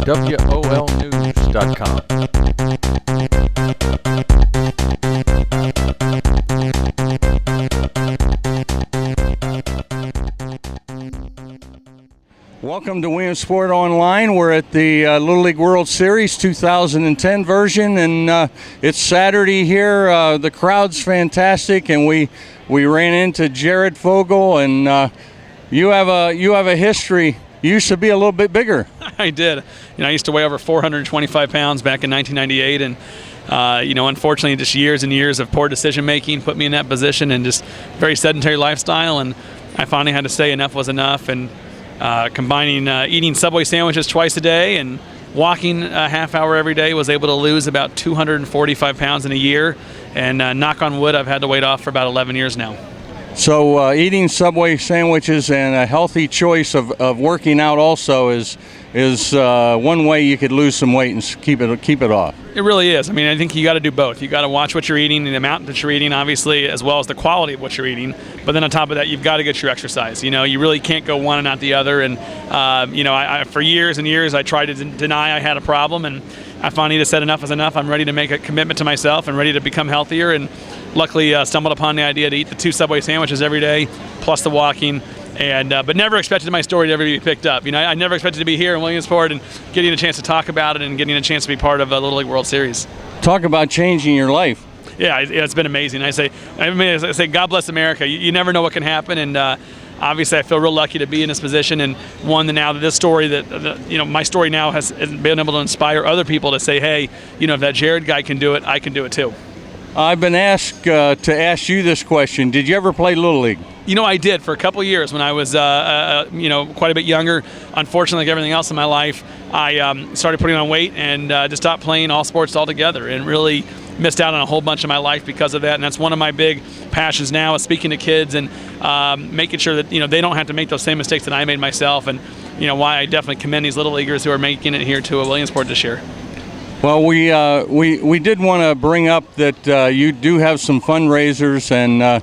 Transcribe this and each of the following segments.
WOLnews.com. Welcome to Williamsport Online. We're at the Little League World Series 2010 version, and it's Saturday here. The crowd's fantastic, and we ran into Jared Fogle, and you have a history. You used to be a little bit bigger. I did. I used to weigh over 425 pounds back in 1998, and unfortunately, just years and years of poor decision making put me in that position, and just very sedentary lifestyle. And I finally had to say enough was enough, and combining eating Subway sandwiches twice a day and walking a half hour every day, was able to lose about 245 pounds in a year. And knock on wood, I've had to weight off for about 11 years now. So eating Subway sandwiches and a healthy choice of working out also is one way you could lose some weight and keep it off. It really is. I mean, I think you got to do both. You got to watch what you're eating, the amount that you're eating, obviously, as well as the quality of what you're eating. But then on top of that, you've got to get your exercise. You really can't go one and not the other. And I for years and years, I tried to deny I had a problem, and I finally just said enough is enough. I'm ready to make a commitment to myself and ready to become healthier. And luckily, stumbled upon the idea to eat the 2 Subway sandwiches every day, plus the walking. And but never expected my story to ever be picked up. I never expected to be here in Williamsport and getting a chance to talk about it and getting a chance to be part of a Little League World Series. Talk about changing your life. Yeah, it's been amazing. I say, God bless America. You never know what can happen, and obviously I feel real lucky to be in this position, and one that now that this story my story now has been able to inspire other people to say, hey, if that Jared guy can do it, I can do it too. I've been asked to ask you this question. Did you ever play Little League? I did for a couple of years when I was, quite a bit younger. Unfortunately, like everything else in my life, I started putting on weight and just stopped playing all sports altogether, and really missed out on a whole bunch of my life because of that. And that's one of my big passions now, is speaking to kids and making sure that they don't have to make those same mistakes that I made myself. And why I definitely commend these Little Leaguers who are making it here to Williamsport this year. Well, we did want to bring up that you do have some fundraisers, and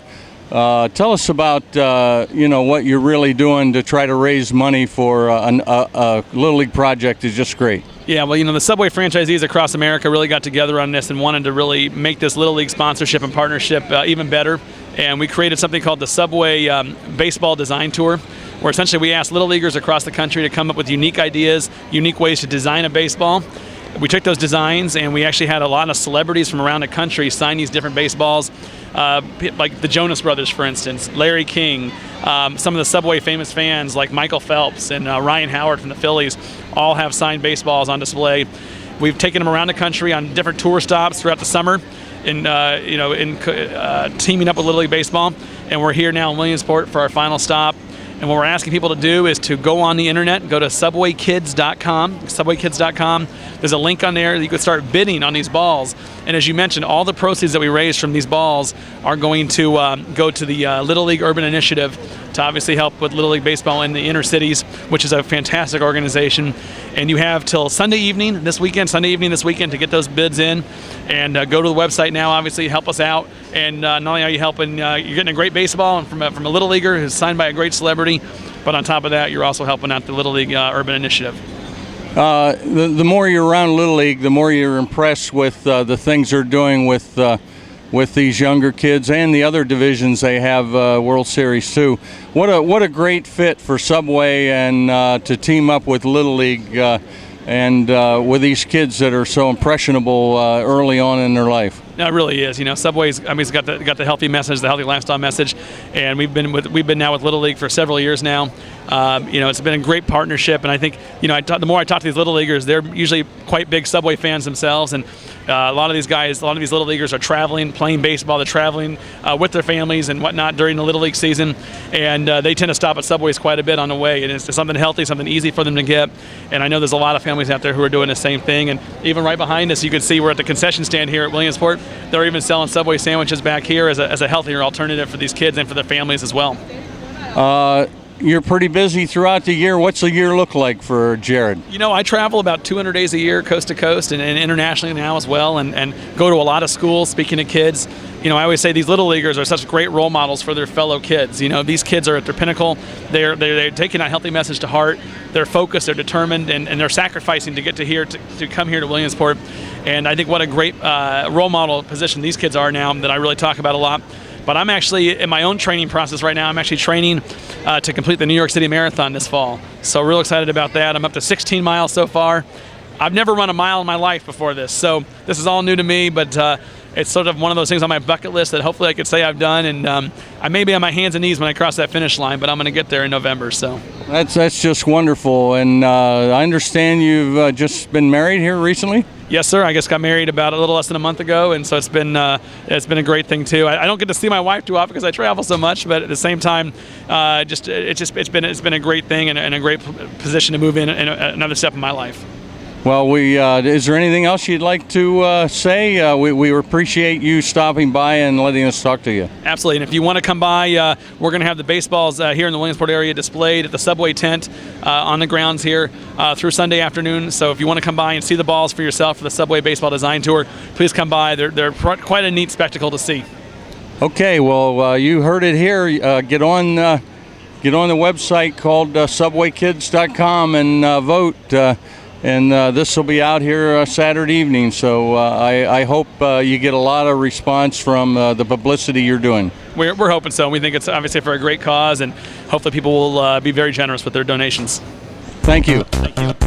tell us about what you're really doing to try to raise money for a Little League project is just great. Yeah, well, the Subway franchisees across America really got together on this and wanted to really make this Little League sponsorship and partnership even better. And we created something called the Subway Baseball Design Tour, where essentially we asked Little Leaguers across the country to come up with unique ideas, unique ways to design a baseball. We took those designs, and we actually had a lot of celebrities from around the country sign these different baseballs, like the Jonas Brothers, for instance, Larry King, some of the Subway famous fans like Michael Phelps and Ryan Howard from the Phillies, all have signed baseballs on display. We've taken them around the country on different tour stops throughout the summer, in teaming up with Little League Baseball, and we're here now in Williamsport for our final stop. And what we're asking people to do is to go on the internet, go to subwaykids.com. There's a link on there that you could start bidding on these balls. And as you mentioned, all the proceeds that we raise from these balls are going to go to the Little League Urban Initiative to obviously help with Little League Baseball in the inner cities, which is a fantastic organization. And you have till Sunday evening this weekend to get those bids in. And go to the website now, obviously, help us out. And not only are you helping, you're getting a great baseball and from a Little Leaguer who's signed by a great celebrity, but on top of that, you're also helping out the Little League Urban Initiative. The more you're around Little League, the more you're impressed with the things they're doing with these younger kids and the other divisions they have World Series too. What a great fit for Subway and to team up with Little League and with these kids that are so impressionable early on in their life. No, it really is. Subway's it's got the healthy message, the healthy lifestyle message, and we've been now with Little League for several years now. It's been a great partnership, and I think the more I talk to these Little Leaguers, they're usually quite big Subway fans themselves, and a lot of these Little Leaguers are traveling, playing baseball. They're traveling with their families and whatnot during the Little League season, and they tend to stop at Subways quite a bit on the way. And it's something healthy, something easy for them to get. And I know there's a lot of families out there who are doing the same thing. And even right behind us, you can see we're at the concession stand here at Williamsport. They're even selling Subway sandwiches back here as a healthier alternative for these kids and for their families as well. you're pretty busy throughout the year. What's the year look like for Jared? You know, I travel about 200 days a year, coast to coast, and internationally now as well, and go to a lot of schools speaking to kids. You know, I always say these little leaguers are such great role models for their fellow kids. You know, these kids are at their pinnacle. They're taking a healthy message to heart. They're focused. They're determined, and they're sacrificing to get to here to come here to Williamsport. And I think what a great role model position these kids are now that I really talk about a lot. But I'm actually in my own training process right now. I'm actually training to complete the New York City Marathon this fall. So real excited about that. I'm up to 16 miles so far. I've never run a mile in my life before this, so this is all new to me, but it's sort of one of those things on my bucket list that hopefully I could say I've done, and I may be on my hands and knees when I cross that finish line, but I'm going to get there in November. So that's just wonderful, and I understand you've just been married here recently? Yes, sir. I just got married about a little less than a month ago, and so it's been a great thing too. I don't get to see my wife too often because I travel so much, but at the same time, it's been a great thing and a great position to move in another step in my life. Well, is there anything else you'd like to say? We appreciate you stopping by and letting us talk to you. Absolutely, and if you want to come by, we're going to have the baseballs here in the Williamsport area displayed at the Subway tent on the grounds here through Sunday afternoon. So if you want to come by and see the balls for yourself for the Subway Baseball Design Tour, please come by. They're quite a neat spectacle to see. Okay, well, you heard it here. Get on the website called subwaykids.com and vote. And this will be out here Saturday evening, so I hope you get a lot of response from the publicity you're doing. We're hoping so. We think it's obviously for a great cause, and hopefully people will be very generous with their donations. Thank you. Thank you.